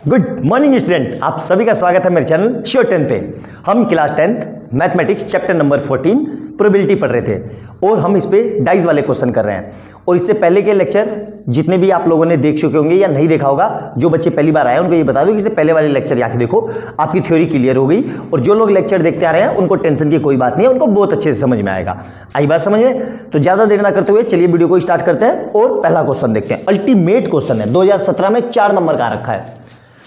Good morning student, आप सभी का स्वागत है मेरे चैनल श्योर 10 पे। हम class 10th mathematics chapter number 14 probability पढ़ रहे थे और हम इस पे डाइस वाले क्वेश्चन कर रहे हैं। और इससे पहले के लेक्चर जितने भी आप लोगों ने देख चुके होंगे या नहीं देखा होगा, जो बच्चे पहली बार आए हैं उनको ये बता दो कि इससे पहले वाले लेक्चर जाके देखो, आपकी थ्योरी क्लियर हो गई। और जो लोग लेक्चर देखते आ रहे हैं उनको टेंशन की कोई बात नहीं है, उनको बहुत अच्छे से समझ में आएगा। आई बात समझ में? तो ज़्यादा देर ना करते हुए चलिए वीडियो को स्टार्ट करते हैं और पहला क्वेश्चन देखते हैं। अल्टीमेट क्वेश्चन है, 2017 में 4 नंबर का रखा है।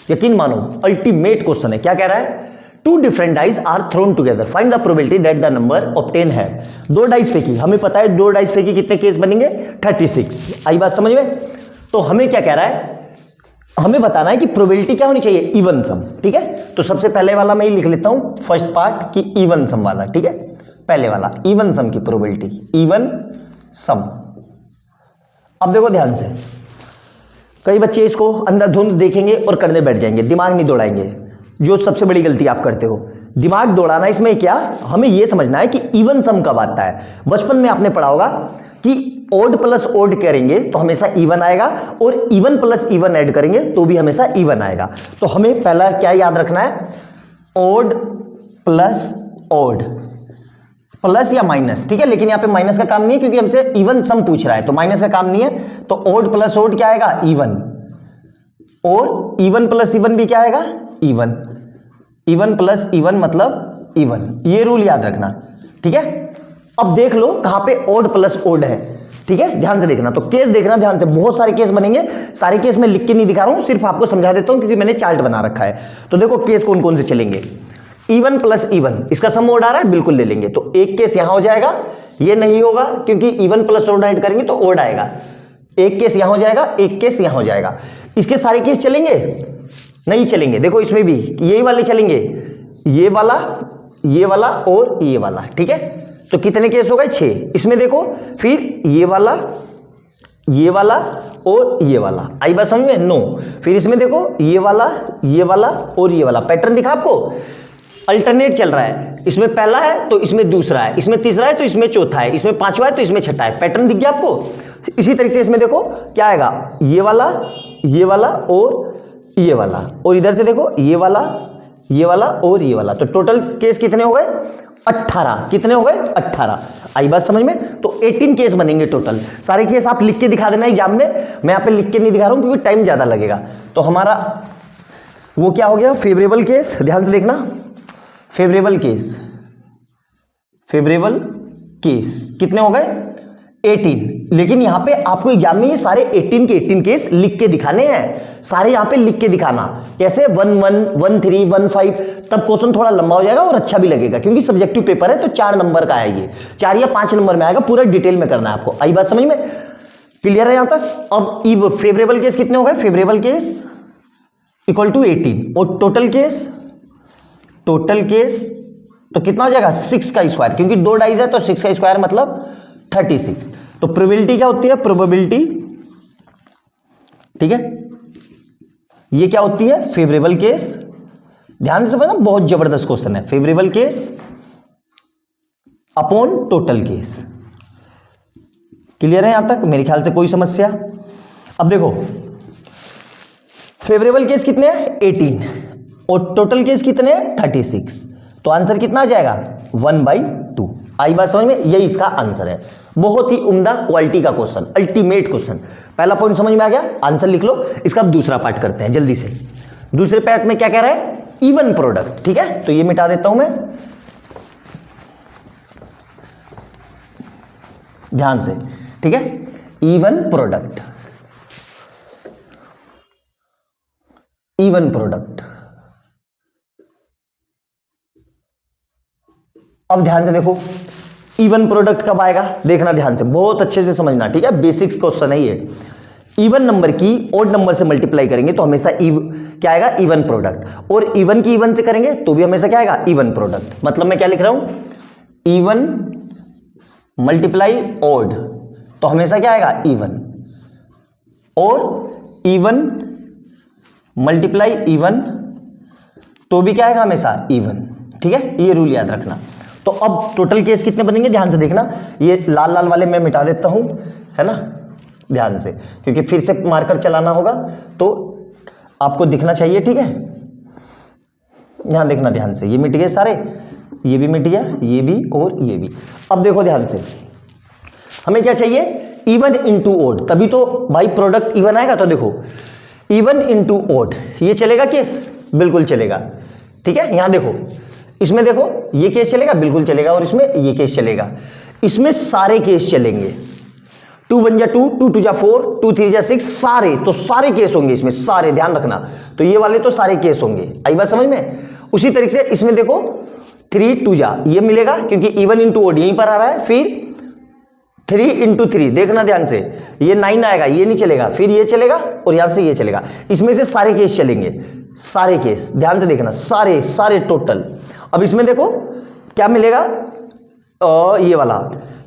यकीन मानो अल्टीमेट क्वेश्चन है। क्या कह रहा है? Two different dice are thrown together, find the probability that the number obtain है। दो डाइस फेंकी, हमें पता है दो डाइस फेंकी कितने केस बनेंगे? 36। आई बात समझ में? तो हमें क्या कह रहा है? हमें बताना है कि प्रोबेबिलिटी क्या होनी चाहिए? Even sum. ठीक है, तो सबसे पहले वाला मैं ही लिख लेता हूं, फर्स्ट पार्ट की इवन सम वाला। ठीक है, पहले वाला इवन सम की प्रोबेबिलिटी, इवन सम। अब देखो ध्यान से, कई बच्चे इसको अंधाधुंध देखेंगे और करने बैठ जाएंगे, दिमाग नहीं दौड़ाएंगे, जो सबसे बड़ी गलती आप करते हो। दिमाग दौड़ाना इसमें क्या, हमें यह समझना है कि इवन सम कब आता है। बचपन में आपने पढ़ा होगा कि ओड प्लस ओड करेंगे तो हमेशा इवन आएगा, और इवन प्लस इवन ऐड करेंगे तो भी हमेशा इवन आएगा। तो हमें पहला क्या याद रखना है? ओड प्लस ओड, प्लस या माइनस। ठीक है, लेकिन यहां पे माइनस का काम नहीं है क्योंकि हमसे इवन सम पूछ रहा है, तो माइनस का काम नहीं है। तो ओड प्लस ओड क्या आएगा? इवन। और इवन प्लस इवन भी क्या आएगा? इवन। इवन प्लस इवन मतलब इवन। ये रूल याद रखना। ठीक है, अब देख लो कहां पे ओड प्लस ओड है। ठीक है, ध्यान से देखना। तो केस देखना ध्यान से, बहुत सारे केस बनेंगे। सारे केस मैं लिख के नहीं दिखा रहा हूं, सिर्फ आपको समझा देता हूं क्योंकि मैंने चार्ट बना रखा है। तो देखो केस कौन कौन से चलेंगे। इवन प्लस इवन, इसका सम ओड आ रहा है, बिल्कुल ले लेंगे। तो एक केस यहां हो जाएगा, ये नहीं होगा क्योंकि इवन प्लस ओड ऐड करेंगे तो ओड आएगा। एक केस यहां हो जाएगा, एक केस यहां हो जाएगा। इसके सारे केस चलेंगे? नहीं चलेंगे। देखो इसमें भी यही वाले चलेंगे, ये वाला, ये वाला और ये वाला। ठीक है, तो कितने केस हो गए? 6। इसमें देखो फिर ये वाला, ये वाला और ये वाला। आई बात समझ में? नो। फिर इसमें देखो ये वाला, ये वाला और ये वाला। पैटर्न दिखा आपको? अल्टरनेट चल रहा है, इसमें पहला है तो इसमें दूसरा है, इसमें तीसरा है तो इसमें चौथा है, इसमें पांचवा है तो इसमें छठा है। पैटर्न दिख गया आपको? इसी तरीके से इसमें देखो क्या आएगा, ये वाला, ये वाला और ये वाला। और इधर से देखो ये वाला, ये वाला और ये वाला। तो टोटल केस कितने हो गए? 18। कितने हो गए? 18। आई बात समझ में? तो 18 केस बनेंगे टोटल। सारे केस आप लिख के दिखा देना एग्जाम में, मैं यहाँ पे लिख के नहीं दिखा रहा हूं क्योंकि टाइम ज्यादा लगेगा। तो हमारा वो क्या हो गया? Favourable case. ध्यान से देखना, फेवरेबल केस, फेवरेबल केस कितने हो गए? 18। लेकिन यहां पे आपको एग्जाम में ये सारे 18 के 18 केस लिख के दिखाने हैं। सारे यहां पे लिख के दिखाना। कैसे? 1 1 1 3 1 5। तब क्वेश्चन थोड़ा लंबा हो जाएगा और अच्छा भी लगेगा क्योंकि सब्जेक्टिव पेपर है तो 4 नंबर का है, ये 4 या 5 नंबर में आएगा। पूरा डिटेल में करना है आपको। आई बात समझ में? क्लियर है यहां तक? अब फेवरेबल केस कितने हो गए? फेवरेबल केस इक्वल टू 18 और टोटल केस, टोटल केस तो कितना हो जाएगा? 6 का स्क्वायर, क्योंकि 2 डाइस है तो 6 का स्क्वायर मतलब 36। तो प्रोबेबिलिटी क्या होती है? प्रोबेबिलिटी, ठीक है, ये क्या होती है? Favourable case. ध्यान से समझना, बहुत जबरदस्त क्वेश्चन है। Favourable case upon total case. Clear है यहां तक? मेरे ख्याल से कोई समस्या? अब देखो फेवरेबल केस कितने हैं? 18 और टोटल केस कितने हैं? 36। तो आंसर कितना आ जाएगा? 1/2। आई बात समझ में? यही इसका आंसर है। बहुत ही उम्दा क्वालिटी का क्वेश्चन, अल्टीमेट क्वेश्चन। पहला पॉइंट समझ में आ गया, आंसर लिख लो। इसका अब दूसरा पार्ट करते हैं जल्दी से। दूसरे पार्ट में क्या कह रहा है? Even product. ठीक है, तो ये मिटा देता हूं मैं, ध्यान से। ठीक है, इवन प्रोडक्ट, इवन प्रोडक्ट। अब ध्यान से देखो इवन प्रोडक्ट कब आएगा, देखना ध्यान से, बहुत अच्छे से समझना। ठीक है, बेसिक्स क्वेश्चन है ये। इवन नंबर की ओड नंबर से मल्टीप्लाई करेंगे तो हमेशा क्या आएगा? Even product. और इवन की इवन से करेंगे तो भी हमेशा क्या आएगा? Even product. मतलब मैं क्या लिख रहा हूं? इवन मल्टीप्लाई ओड, तो हमेशा क्या आएगा? इवन। और इवन मल्टीप्लाई इवन तो भी क्या आएगा? हमेशा इवन। ठीक है, ये रूल याद रखना। तो अब टोटल केस कितने बनेंगे? ध्यान से देखना, ये लाल लाल वाले मैं मिटा देता हूं, है ना, ध्यान से, क्योंकि फिर से मार्कर चलाना होगा। तो आपको दिखना चाहिए, ठीक है। यहां देखना ध्यान से, ये मिट गए सारे, ये भी मिट गया, ये भी और ये भी। अब देखो ध्यान से, हमें क्या चाहिए, इवन इंटू ओड, तभी तो भाई प्रोडक्ट इवन आएगा। तो देखो इवन इंटू ओड, ये चलेगा केस, बिल्कुल चलेगा, ठीक है। यहां देखो, इसमें देखो ये केस चलेगा, बिल्कुल चलेगा, और इसमें ये केस चलेगा। इसमें सारे केस चलेंगे, 2 1 जा 2, 2 2 जा 4, 2 3 जा 6, सारे, तो सारे केस होंगे इसमें, सारे ध्यान रखना। तो ये वाले तो सारे केस होंगे, आई बात समझ में। उसी तरीके से इसमें देखो 3 2 जा, ये मिलेगा क्योंकि इवन इंटू ओड यहीं पर आ रहा है। फिर 3 इंटू 3, देखना ध्यान से, ये 9 आएगा, ये नहीं चलेगा, फिर ये चलेगा और यहां से ये चलेगा। इसमें से सारे केस चलेंगे, सारे केस ध्यान से देखना, सारे सारे टोटल। अब इसमें देखो क्या मिलेगा, ये वाला,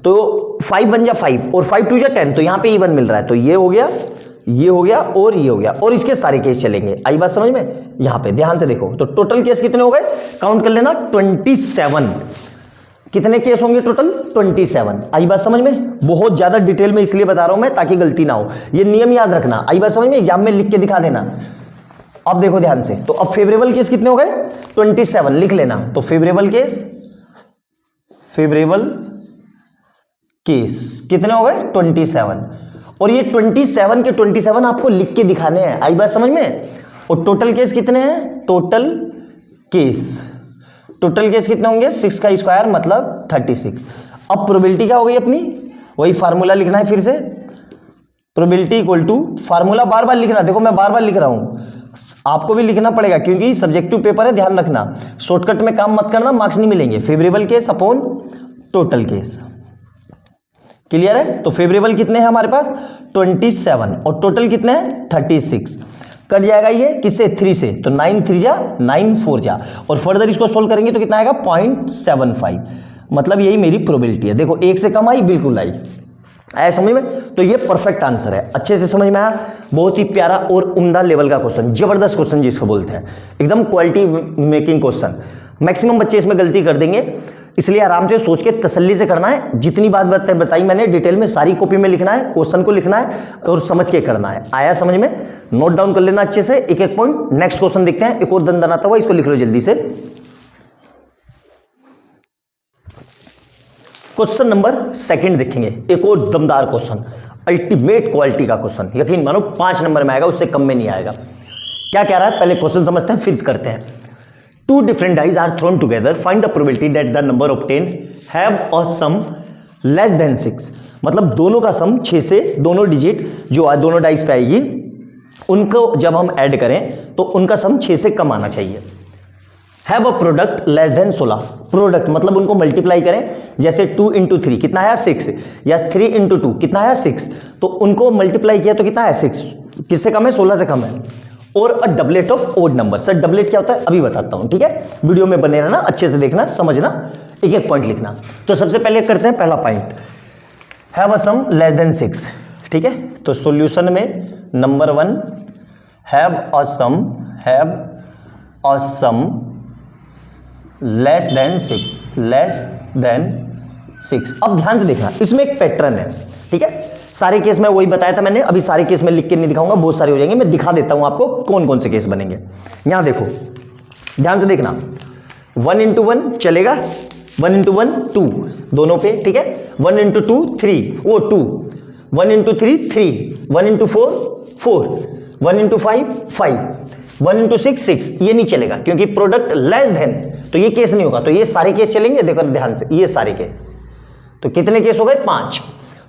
तो 5 1 जा 5 और 5 2 जा 10, तो यहां पे इवन मिल रहा है। तो ये हो गया, ये हो गया और ये हो गया, और इसके सारे केस चलेंगे, आई बात समझ में। यहां पे ध्यान से देखो, तो टोटल केस कितने हो गए, काउंट कर लेना, 27। कितने केस होंगे टोटल, 27। आई बात समझ में। बहुत ज्यादा डिटेल में इसलिए बता रहा हूं मैं ताकि गलती ना हो, ये नियम याद रखना, आई बात समझ में, एग्जाम में लिख के दिखा देना। अब देखो ध्यान से, तो अब फेवरेबल केस कितने हो गए, 27 लिख लेना। तो फेवरेबल केस, फेवरेबल केस कितने हो गए, 27। और ये 27 के 27 आपको लिख के दिखाने हैं, आई बात समझ में। और टोटल केस कितने हैं, टोटल केस, टोटल केस कितने होंगे, 6 का स्क्वायर मतलब 36। अब प्रोबेबिलिटी क्या हो गई अपनी, वही फार्मूला लिखना है फिर से, प्रोबेबिलिटी इक्वल टू, फार्मूला बार बार लिखना, देखो मैं बार बार लिख रहा हूं, आपको भी लिखना पड़ेगा क्योंकि सब्जेक्टिव पेपर है, ध्यान रखना, शॉर्टकट में काम मत करना, मार्क्स नहीं मिलेंगे। Favourable case upon total case, clear है। तो फेवरेबल कितने हैं हमारे पास, 27, और टोटल कितने हैं, 36। कट जाएगा ये किससे, 3 से, तो 9 3 जा 9 4 जा, और फर्दर इसको सोल्व करेंगे तो कितना आएगा, 0.75। मतलब यही मेरी प्रोबेबिलिटी है। देखो 1 से कम आई, बिल्कुल आई, आया समझ में। तो ये परफेक्ट आंसर है, अच्छे से समझ में आया। बहुत ही प्यारा और उम्दा लेवल का क्वेश्चन, जबरदस्त क्वेश्चन जिसको बोलते हैं, एकदम क्वालिटी मेकिंग क्वेश्चन। मैक्सिमम बच्चे इसमें गलती कर देंगे, इसलिए आराम से सोच के तसल्ली से करना है। जितनी बात बताई मैंने डिटेल में, सारी कॉपी में लिखना है, क्वेश्चन को लिखना है और समझ के करना है। आया समझ में, नोट डाउन कर लेना अच्छे से, एक एक पॉइंट। नेक्स्ट क्वेश्चन देखते हैं, एक और दंदन आता हुआ, इसको लिख लो जल्दी से। क्वेश्चन नंबर 2 देखेंगे, एक और दमदार क्वेश्चन, अल्टीमेट क्वालिटी का क्वेश्चन, यकीन मानो 5 नंबर में आएगा, उससे कम में नहीं आएगा। क्या कह रहा है, पहले क्वेश्चन समझते हैं फिर करते हैं। 2 different dice are thrown together. Find the probability that the number obtained have a sum less than 6. मतलब दोनों का सम 6 से, दोनों डिजिट जो दोनों डाइस पे आएगी उनको जब हम ऐड करें तो उनका सम 6 से कम आना चाहिए। Have a product less than 16। Product मतलब उनको मल्टीप्लाई करें, जैसे 2 इंटू 3 कितना आया 6, या 3 इंटू 2 कितना आया 6, तो उनको मल्टीप्लाई किया तो कितना आया 6, किससे कम है, 16 से कम है। और a doublet of odd number. Sir doublet क्या होता है अभी बताता हूं, ठीक है, वीडियो में बने रहना, अच्छे से देखना, समझना, एक एक पॉइंट लिखना। तो सबसे पहले करते हैं पहला point, have a sum less than 6, ठीक है। तो सॉल्यूशन में number 1, have a sum less than 6, less than 6। अब ध्यान से देखना, इसमें एक पैटर्न है, ठीक है। सारे केस में वही बताया था मैंने, अभी सारे केस में लिख के नहीं दिखाऊंगा, बहुत सारे हो जाएंगे, मैं दिखा देता हूं आपको कौन कौन से केस बनेंगे। यहां देखो ध्यान से देखना, 1 इंटू 1 चलेगा, 1 इंटू 1 2 दोनों पे, ठीक है। 1 इंटू 2 3 वो 2, 1 इंटू 3 3, 1 इंटू 4 4, 1 इंटू 5 5, 1 इंटू 6 6। ये नहीं चलेगा क्योंकि प्रोडक्ट लेस देन, तो ये केस नहीं होगा। तो ये सारे केस चलेंगे, देखो ध्यान से, ये सारे केस, तो कितने केस हो गए 5।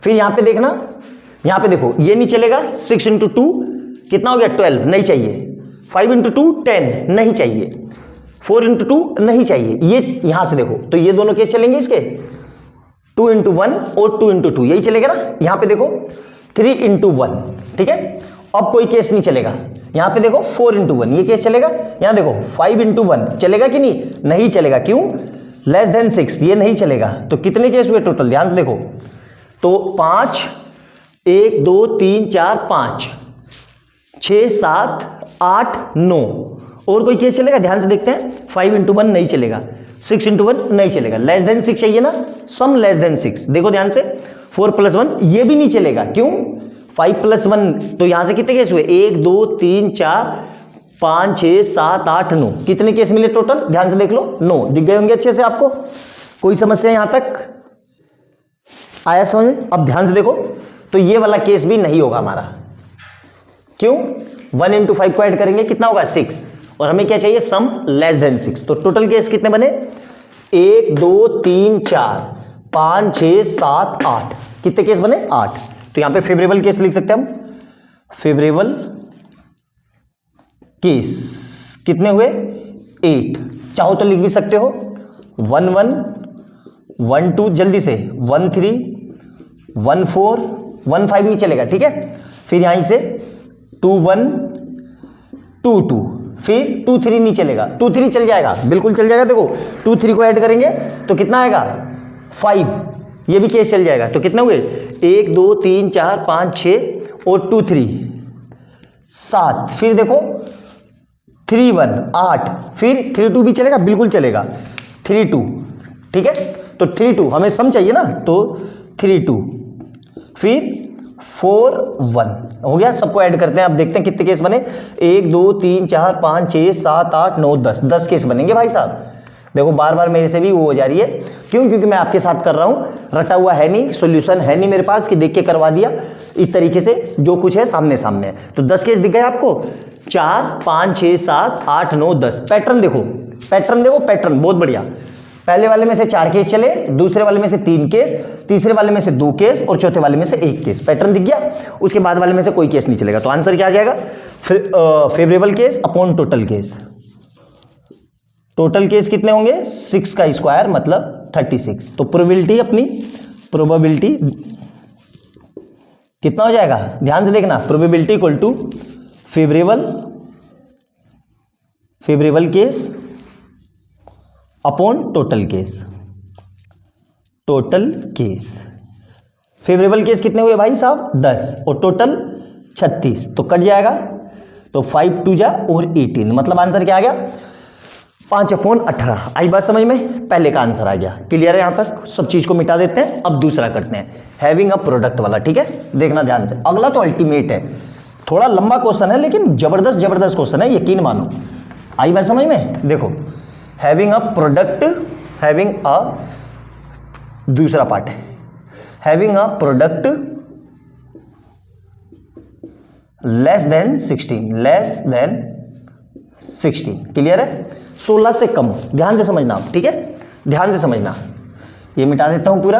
फिर यहां पे देखना, यहां पे देखो ये नहीं चलेगा, 6 इंटू 2 कितना हो गया 12, नहीं चाहिए। 5 इंटू 2 10, नहीं चाहिए। 4 इंटू 2 नहीं चाहिए। ये यहां से देखो, तो ये दोनों केस चलेंगे इसके, 2 इंटू 1 और 2 इंटू 2, यही चलेगा ना। यहां पे देखो 3 इंटू 1, ठीक है। अब कोई केस नहीं चलेगा। यहां पे देखो 4 इंटू 1, ये केस चलेगा। यहां देखो 5 इंटू 1 चलेगा कि नहीं, नहीं चलेगा। क्यों, लेस देन 6, ये नहीं चलेगा। तो कितने केस हुए टोटल, ध्यान से देखो, तो 5, 1 2 3 4 5 6 7 8 9, और कोई केस चलेगा, ध्यान से देखते हैं। 5 इंटू 1 नहीं चलेगा, 6 इंटू 1 नहीं चलेगा, लेस देन 6 चाहिए ना, सम लेस देन 6। देखो ध्यान से, 4 प्लस 1 ये भी नहीं चलेगा। क्यों, 5 प्लस 1, तो यहां से कितने केस हुए, 1 2 3 4 5 6 7 8 9, कितने केस मिले टोटल? ध्यान से देख लो, 9 दिख गए होंगे अच्छे से आपको। कोई समस्या यहां तक आया समझ में? अब ध्यान से देखो, तो ये वाला केस भी नहीं होगा हमारा। क्यों? 1 into 5 को ऐड करेंगे, कितना होगा? 6, और हमें क्या चाहिए? सम लेस देन 6। तो टोटल केस कितने बने? 1 2 3 4 5 6 7 8, कितने केस बने? 8। तो यहां पे फेवरेबल केस लिख सकते हैं हम, फेवरेबल केस कितने हुए? 8। चाहो तो लिख भी सकते हो 1 1 1 2, जल्दी से 1 3 1 4 1 5 नहीं चलेगा, ठीक है। फिर यहीं से 2 1 2 2, फिर 2 3 नहीं चलेगा, 2 3 चल जाएगा, बिल्कुल चल जाएगा। देखो 2 3 को ऐड करेंगे तो कितना आएगा? 5, ये भी केस चल जाएगा। तो कितने हुए? 1 2 3 4 5 6 और 2 3 7, फिर देखो 3 1 8, फिर 3 2 भी चलेगा, बिल्कुल चलेगा, 3 2, ठीक है। तो 3 2 हमें सम चाहिए ना, तो 3 2, फिर 4 1 हो गया। सबको ऐड करते हैं, अब देखते हैं कितने केस बने। 1 2 3 4 5 6 7 8 9 10, 10 केस बनेंगे भाई साहब। देखो बार बार मेरे से भी वो हो जा रही है, क्यों? क्योंकि मैं आपके साथ कर रहा हूं, रटा हुआ है नहीं, सॉल्यूशन है नहीं मेरे पास कि देख के करवा दिया। इस तरीके से जो कुछ है सामने सामने है। तो 10 केस दिख गए आपको, 4 5 6 7 8 9 10। पैटर्न देखो, पैटर्न देखो, पैटर्न बहुत बढ़िया। पहले वाले में से 4 केस चले, दूसरे वाले में से 3 केस, तीसरे वाले में से 2 केस और चौथे वाले में से 1 केस। पैटर्न दिख गया। उसके बाद वाले में से कोई केस नहीं चलेगा। तो आंसर क्या आ जाएगा? Favourable case upon total case. Total case कितने होंगे? 6 का स्क्वायर मतलब 36। तो प्रोबेबिलिटी अपनी, प्रोबेबिलिटी कितना हो जाएगा? ध्यान से देखना, probability equal to favourable case upon total case. Total case, favourable case कितने हुए भाई साहब? 10 और टोटल 36, तो कट जाएगा। तो 5 2 जा और 18, मतलब आंसर क्या आ गया? 5/18। आई बात समझ में? पहले का आंसर आ गया। क्लियर है? यहां तक सब चीज को मिटा देते हैं। अब दूसरा करते हैं, हैविंग अ प्रोडक्ट वाला, ठीक है। देखना ध्यान से, अगला तो अल्टीमेट है। थोड़ा लंबा क्वेश्चन है लेकिन जबरदस्त जबरदस्त क्वेश्चन है, यकीन मानो। आई बात समझ में? देखो having a product, having a, दूसरा पार्ट है having a product less than 16, less than 16। Clear है? 16 से कम। ध्यान से समझना, ठीक है, ध्यान से समझना। ये मिटा देता हूं पूरा,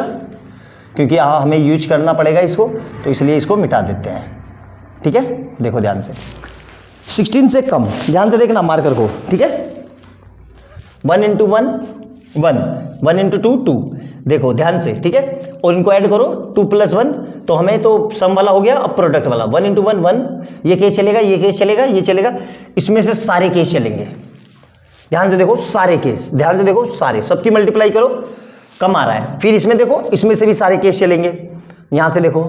क्योंकि हमें यूज करना पड़ेगा इसको, तो इसलिए इसको मिटा देते हैं, ठीक है। देखो ध्यान से, 16 से कम, ध्यान से देखना मार्कर को, ठीक है। 1 into 1 1, 1 into 2 2, देखो ध्यान से, ठीक है। और इनको ऐड करो, 2 + 1, तो हमें तो सम वाला हो गया, अब प्रोडक्ट वाला। 1 into 1 1, ये केस चलेगा, ये केस चलेगा, ये चलेगा, इसमें से सारे केस चलेंगे। ध्यान से देखो, सारे केस, ध्यान से देखो, सारे, सबकी मल्टीप्लाई करो, कम आ रहा है। फिर इसमें देखो, इसमें से भी सारे केस चलेंगे। यहां से देखो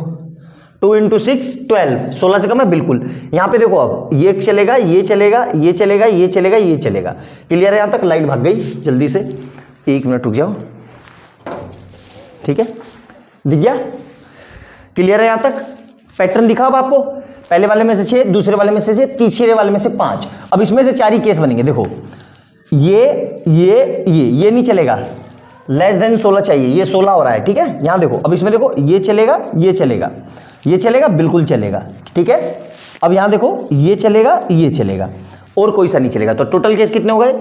2 into 6 12, 16 से कम है बिल्कुल। यहां पे देखो, अब ये चलेगा, ये चलेगा, ये चलेगा, ये चलेगा, ये चलेगा। क्लियर है? यहां तक लाइट भाग गई, जल्दी से 1 मिनट रुक जाओ, ठीक है, दिख गया? क्लियर है? यहां तक पैटर्न दिखा अब आपको। पहले वाले में से 6, दूसरे वाले में से 6, तीसरे वाले में से 5। अब इसमें से 4 ही केस बनेंगे। देखो ये नहीं चलेगा, लेस देन 16 चाहिए, ये 16 हो रहा है, ठीक है। यहां देखो, अब इसमें देखो, ये चलेगा, ये चलेगा, ये चलेगा, बिल्कुल चलेगा, ठीक है। अब यहां देखो, ये चलेगा, ये चलेगा, और कोई सा नहीं चलेगा। तो टोटल केस कितने हो गए?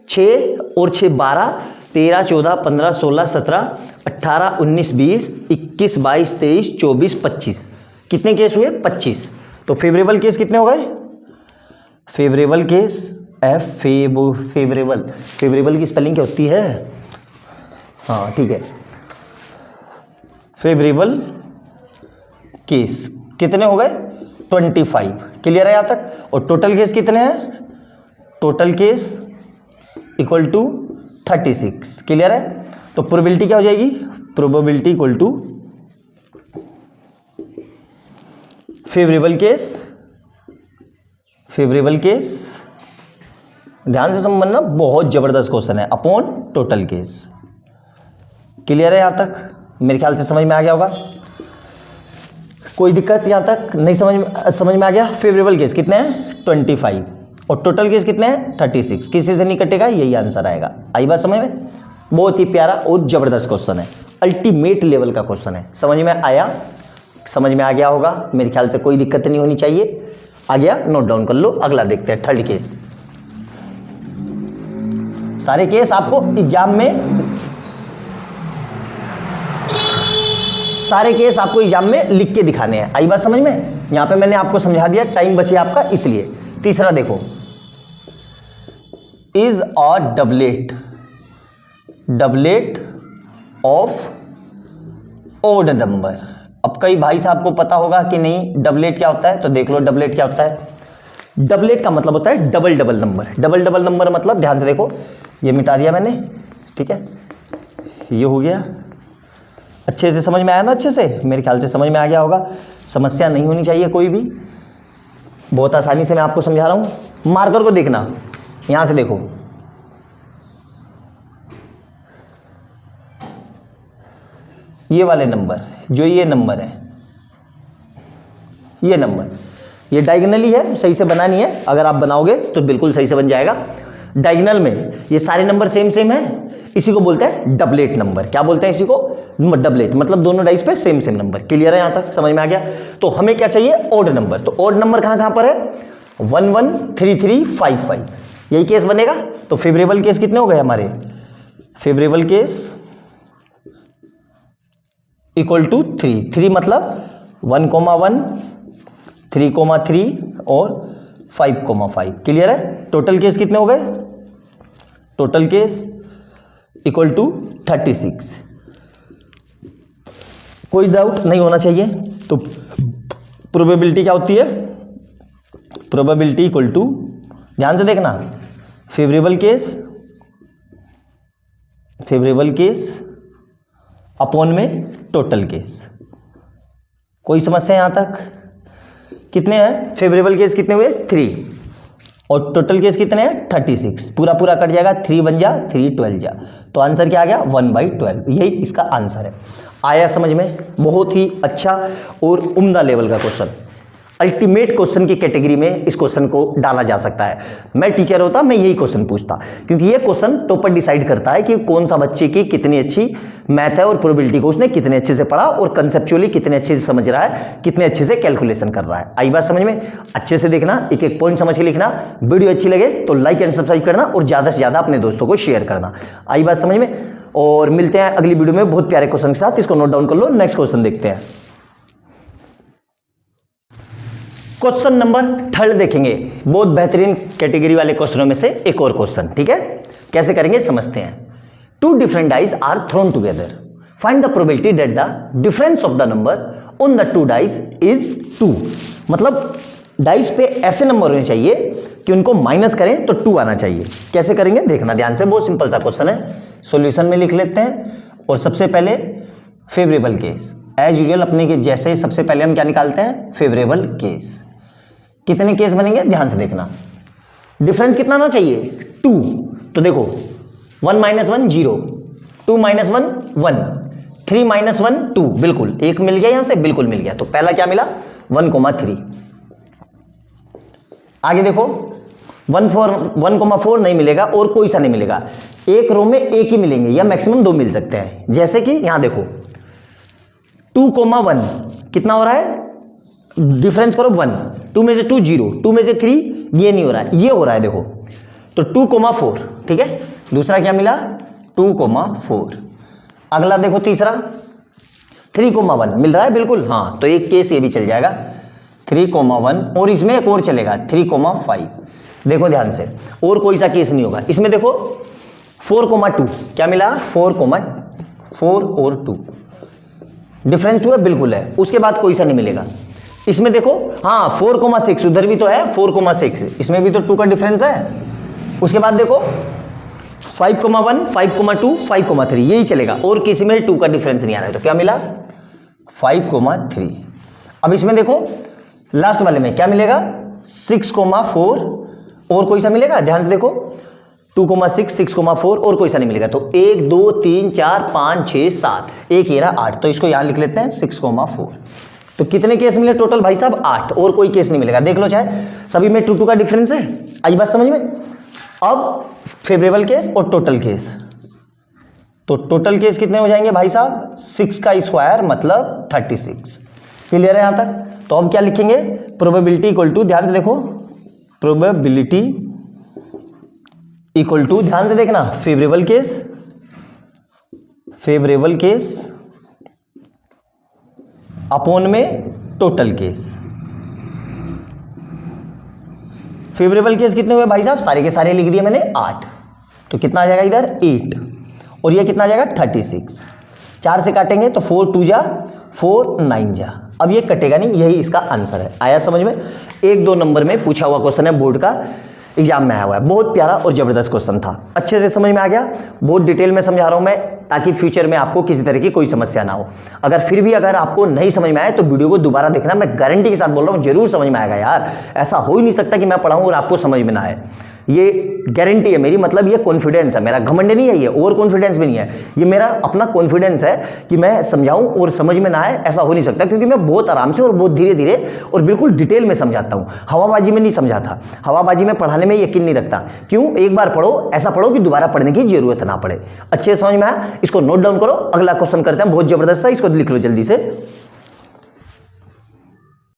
6 और 6 12, 13 14 15 16 17 18 19 20 21 22 23 24 25। कितने केस हुए? 25। तो फेवरेबल केस कितने हो गए? फेवरेबल केस, फेवरेबल की स्पेलिंग क्या होती है? हाँ ठीक है, फेवरेबल केस कितने हो गए? 25। क्लियर है यहां तक? और टोटल केस कितने हैं? Total case equal to 36। Clear है? तो प्रोबेबिलिटी क्या हो जाएगी? Probability equal to favourable case, ध्यान से समझना, बहुत जबरदस्त क्वेश्चन है, अपॉन टोटल केस। क्लियर है यहां तक? मेरे ख्याल से समझ में आ गया होगा। कोई दिक्कत यहां तक नहीं? समझ में आ गया? फेवरेबल केस कितने हैं? 25। और टोटल केस कितने हैं 36, किसी से नहीं कटेगा, यही आंसर आएगा। आई बात समझ में? बहुत ही प्यारा और जबरदस्त क्वेश्चन है, अल्टीमेट लेवल का क्वेश्चन है। समझ में आया? समझ में आ गया होगा मेरे ख्याल से, कोई दिक्कत नहीं होनी चाहिए। आ गया? नोट डाउन कर लो। अगला देखते हैं थर्ड केस। सारे केस आपको एग्जाम में लिख के दिखाने हैं। आई बात समझ में? यहां पे मैंने आपको समझा दिया, टाइम बचे आपका इसलिए। तीसरा देखो, is a doublet of odd number. अब कई भाई साहब को पता होगा कि नहीं डबलेट क्या होता है, तो देख लो डबलेट क्या होता है। डबलेट का मतलब होता है double double number. Double double number मतलब, ध्यान से देखो, ये मिटा दिया मैंने, ठीक है, ये हो गया। अच्छे से समझ में आया ना? अच्छे से मेरे ख्याल से समझ में आ गया होगा। समस्या नहीं होनी चाहिए कोई भी, बहुत आसानी से मैं आपको समझा रहा हूं। मार्कर को देखना, यहां से देखो, ये वाले नंबर, जो ये नंबर है, ये नंबर, ये डायगोनली है, सही से बनानी है। अगर आप बनाओगे तो बिल्कुल सही से बन जाएगा। डायगोनल में ये सारे नंबर सेम सेम है, इसी को बोलते हैं डबलेट नंबर। क्या बोलते हैं इसी को? डबलेट, मतलब दोनों डाइस पे सेम सेम नंबर। क्लियर है? यहां तक समझ में आ गया? तो हमें क्या चाहिए? Odd number. तो ओड नंबर कहां कहां पर है? 1 1 3 3 5 5, यही केस बनेगा। तो फेवरेबल केस कितने हो गए हमारे? फेवरेबल केस इक्वल टू 3, 3 मतलब 1 1 3 3 और 5 5। क्लियर है? टोटल केस कितने हो गए? Total case equal to 36। कोई डाउट नहीं होना चाहिए। तो प्रोबेबिलिटी क्या होती है? प्रोबेबिलिटी इक्वल टू, ध्यान से देखना, फेवरेबल केस अपॉन में टोटल केस। कोई समस्या यहां तक? कितने हैं फेवरेबल केस? कितने हुए? 3, और टोटल केस कितने हैं? 36। पूरा पूरा कट जाएगा, 3 1 जा 3 12 जा, तो आंसर क्या आ गया? 1/12। यही इसका आंसर है। आया समझ में? बहुत ही अच्छा और उम्दा लेवल का क्वेश्चन, अल्टीमेट क्वेश्चन की कैटेगरी में इस क्वेश्चन को डाला जा सकता है। मैं टीचर होता मैं यही क्वेश्चन पूछता, क्योंकि ये क्वेश्चन टॉपर डिसाइड करता है कि कौन सा बच्चे की कितनी अच्छी मैथ है और प्रोबेबिलिटी को उसने कितने अच्छे से पढ़ा और कंसेप्चुअली कितने अच्छे से समझ रहा है, कितने अच्छे से कैलकुलेशन कर रहा है। आई बात समझ में? अच्छे से देखना, एक एक पॉइंट समझ के लिखना। वीडियो अच्छी लगे तो लाइक एंड सब्सक्राइब करना और ज़्यादा से ज़्यादा अपने दोस्तों को शेयर करना। आई बात समझ में? और मिलते हैं अगली वीडियो में बहुत प्यारे क्वेश्चन के साथ। इसको नोट डाउन कर लो। नेक्स्ट क्वेश्चन देखते हैं। क्वेश्चन नंबर 3 देखेंगे। बहुत बेहतरीन कैटेगरी वाले क्वेश्चनों में से एक और क्वेश्चन, ठीक है? कैसे करेंगे समझते हैं। 2 different dice are thrown together, find the probability that the difference of the number on the 2 dice is 2। मतलब डाइस पे ऐसे नंबर होने चाहिए कि उनको माइनस करें तो 2 आना चाहिए। कैसे करेंगे देखना ध्यान से, बहुत सिंपल सा क्वेश्चन है। सॉल्यूशन में लिख लेते हैं और सबसे पहले फेवरेबल केस, एज यूजुअल अपने के जैसे सबसे पहले हम क्या निकालते हैं? Favourable case. कितने केस बनेंगे ध्यान से देखना। डिफरेंस कितना आना चाहिए? 2। तो देखो 1 - 1 0, 2 - 1 1, 3 - 1 2, बिल्कुल एक मिल गया यहां से, बिल्कुल मिल गया। तो पहला क्या मिला? 1,3। आगे देखो 1,4 नहीं मिलेगा और कोई सा नहीं मिलेगा। एक रो में एक ही मिलेंगे या मैक्सिमम 2 मिल सकते हैं। जैसे कि यहां देखो 2,1 कितना हो रहा है? डिफरेंस करो 1, 2 में से 2 0, 2 में से 3, ये नहीं हो रहा है, ये हो रहा है देखो। तो 2,4, ठीक है। दूसरा क्या मिला? 2,4। अगला देखो तीसरा 3,1 मिल रहा है, बिल्कुल हाँ। तो एक केस ये भी चल जाएगा 3,1, और इसमें एक और चलेगा 3,5। देखो ध्यान से, और कोई सा केस नहीं होगा इसमें। देखो 4,2 क्या मिला? 4 और 2 डिफरेंस 2 है, बिल्कुल है। उसके बाद कोई सा नहीं मिलेगा इसमें। देखो हाँ 4,6 उधर भी तो है, 4,6 इसमें भी तो 2 का डिफरेंस है। उसके बाद देखो 5,1, 5,2, 5,3 यही चलेगा, और किसी में 2 का डिफरेंस नहीं आ रहा है। तो क्या मिला? 5,3। अब इसमें देखो लास्ट वाले में क्या मिलेगा? 6,4, और कोई सा मिलेगा? ध्यान से देखो 2,6, 6,4 और कोई सा नहीं मिलेगा। तो 1 2 3 4 5 6 7, एक ये रहा 8। तो इसको यहां लिख लेते हैं 6,4। तो कितने केस मिले टोटल भाई साहब? 8, और कोई केस नहीं मिलेगा, देख लो चाहे, सभी में 2 2 का डिफरेंस है। आई बात समझ में? अब फेवरेबल केस और टोटल केस, तो टोटल केस कितने हो जाएंगे भाई साहब? 6 का स्क्वायर मतलब 36। क्लियर है यहां तक? तो अब क्या लिखेंगे? प्रोबेबिलिटी इक्वल टू, ध्यान से देखो, प्रोबेबिलिटी इक्वल टू, ध्यान से देखना, फेवरेबल केस अपॉन में टोटल केस। फेवरेबल केस कितने हुए भाई साहब? सारे के सारे लिख दिए मैंने 8, तो कितना आ जाएगा इधर? 8, और ये कितना आ जाएगा? 36। 4 से काटेंगे तो 4 2 जा 4 9 जा, अब ये कटेगा नहीं, यही इसका आंसर है। आया समझ में? 1-2 नंबर में पूछा हुआ क्वेश्चन है, बोर्ड का एग्जाम में आया हुआ है, बहुत प्यारा और जबरदस्त क्वेश्चन था। अच्छे से समझ में आ गया? बहुत डिटेल में समझा रहा हूं मैं, ताकि फ्यूचर में आपको किसी तरह की कोई समस्या ना हो। अगर फिर भी अगर आपको नहीं समझ में आए तो वीडियो को दोबारा देखना, मैं गारंटी के साथ बोल रहा हूं जरूर समझ में आएगा यार। ऐसा हो ही नहीं सकता कि मैं पढ़ाऊं और आपको समझ में ना आए, ये गारंटी है मेरी, मतलब ये कॉन्फिडेंस है मेरा, घमंड नहीं है ये, ओवर कॉन्फिडेंस भी नहीं है, ये मेरा अपना कॉन्फिडेंस है कि मैं समझाऊं और समझ में ना आए, ऐसा हो नहीं सकता, क्योंकि मैं बहुत आराम से और बहुत धीरे धीरे और बिल्कुल डिटेल में समझाता हूं। हवाबाजी में नहीं समझाता, हवाबाजी में पढ़ाने में यकीन नहीं रखता। क्यों? एक बार पढ़ो, ऐसा पढ़ो कि दोबारा पढ़ने की जरूरत ना पड़े। अच्छे से समझ में आया? इसको नोट डाउन करो, अगला क्वेश्चन करते हैं, बहुत जबरदस्त है, इसको लिख लो जल्दी से।